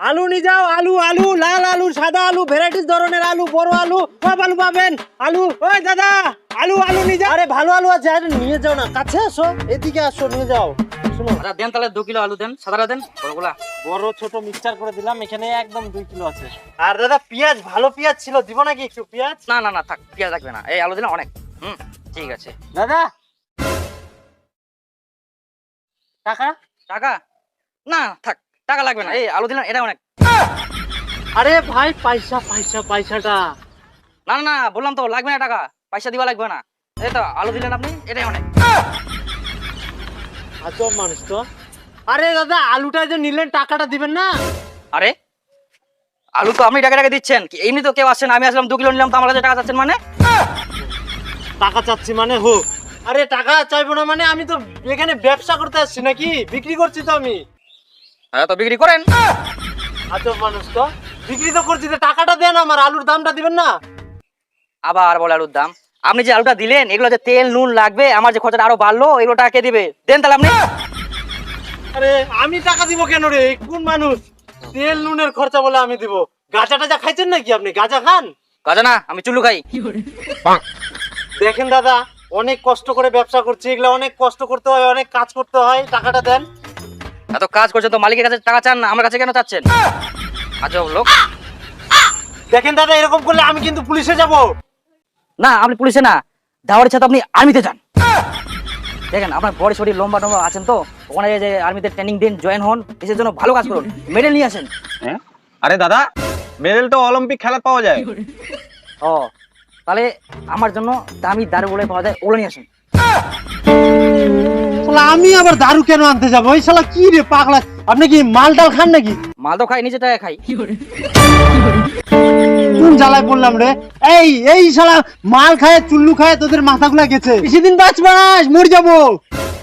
আলু নিয়ে যাও, আলু আলু, লাল আলু, সাদা আলু, ভ্যারাইটিস ধরনের আলু, বড় আলু, সব আলু পাবেন। আলু, ওই দাদা, আলু আলু নিয়ে যাও। আরে ভালো আলু আছে, আরে নিয়ে যাও না, কাছে আসো, এদিকে আসো, নিয়ে যাও। শুনো, আচ্ছা দেন তাহলে 2 কিলো আলু দেন, সাদাটা দেন, বড়গুলা। বড় ছোট মিক্সচার করে দিলাম, এখানে একদম 2 কিলো আছে। আর দাদা পেঁয়াজ, ভালো পেঁয়াজ ছিল, দিব নাকি একটু পেঁয়াজ? না না না থাক, পেঁয়াজ লাগবে না, এই আলু দিলে অনেক। ঠিক আছে। দাদা টাকা? টাকা না থাক, টাকা লাগবে না, এই আলু দিলাম, এটা অনেক। আরে ভাই পয়সা পয়সা পয়সাটা। না না না বললাম তো লাগবে না টাকা, পয়সা দিবা লাগবে না, এই তো আলু দিলেন আপনি, এটাই অনেক। আজব মানুষ তো। আরে দাদা আলুটা যে নিলেন টাকাটা দিবেন না? আরে আলু তো আপনি টাকা দিচ্ছেন কি, এমনি তো কেউ আসছে না, আমি আসলাম 2 কিলো নিলাম, তো আমার কাছে টাকা চাচ্ছেন মানে? টাকা চাচ্ছি মানে হোক। আরে টাকা চাইবো না মানে, আমি তো এখানে ব্যবসা করতে আসছি নাকি, বিক্রি করছি তো আমি। হ্যাঁ তো বিক্রি করেন। আজব মানুষ তো, বিক্রি তো করছি, তো টাকাটা দেন, আমার আলুর দামটা দিবেন না? আবার বলে আলুর দাম, আপনি যে আলুটা দিলেন এগুলো যে তেল নুন লাগবে, আমার যে খরচাটা আরো বাড়লো, এগুলো টাকা কে দিবে? দেন তাহলে আপনি। আরে আমি টাকা দিব কেন রে, কোন মানুষ? তেল নুনের খরচা বলে আমি দিব? গাঁজা টাজা খাইছেন নাকি আপনি? গাঁজা খান? কাজে না, আমি চুল্লু খাই। দেখেন দাদা, অনেক কষ্ট করে ব্যবসা করছি, এগুলো অনেক কষ্ট করতে হয়, অনেক কাজ করতে হয়, টাকাটা দেন। এত কাজ করছেন তো মালিকের কাছে টাকা চান না, আমার কাছে কেন চাচ্ছেন? আজব লোক। দেখেন দাদা, এরকম করলে আমি কিন্তু পুলিশে যাব। না আপনি পুলিশে না, ধাওয়ার ইচ্ছা তো আপনি আর্মিতে যান। দেখেন আপনার বড় শরীর লম্বা টম্বা আছেন, তো ওখানে যে আর্মিতে ট্রেনিং দিন, জয়েন হন, দেশের জন্য ভালো কাজ করুন, মেডেল নিয়ে আসেন। হ্যাঁ? আরে দাদা, মেডেল তো অলিম্পিক খেলা পাওয়া যায়। ও তাহলে আমার জন্য দামি দারু বলে পাওয়া যায়, ওগুলো নিয়ে আসেন। শালা আমি আবার দারু কেন আনতে যাবো? ওই শালা কি রে পাগলা, আপনি কি মাল ডাল খান নাকি? মাল তো খাই, নিজে টাকা খাই। কোন জ্বালায় পড়লাম রে? এই এই শালা মাল খায় চুল্লু খায় তোদের মাথাগুলা গেছে, বেশি দিন বাঁচবে না, মরে যাবো।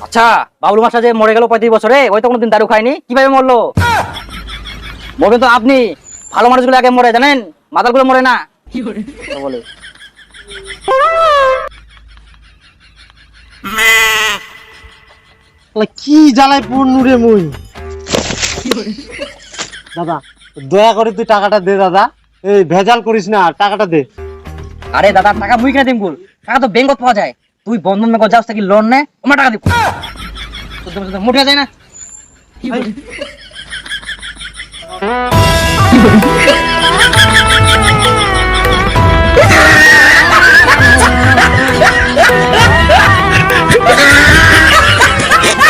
আচ্ছা বাবুল মাস্টার যে মরে গেল 35 বছরে, ওই তো কোনোদিন দারু খায়নি, কিভাবে মরলো? মরবেন তো আপনি, ভালো মানুষগুলো আগে মরে, জানেন, মাতালগুলো মরে না। তো বলে শালা কি জ্বালায় পড়নু রে মুই। দাদা দয়া করে তুই টাকাটা দে দাদা, এই ভেজাল করিস না, টাকাটা দে। আরে দাদা টাকা মুই কিনে দিম, টাকা তো ব্যাংকত পাওয়া যায়, তুই বন্ধন ব্যাংক যাস থেকে লোন নে, আমার টাকা দিব, তোর মোটা যায় না।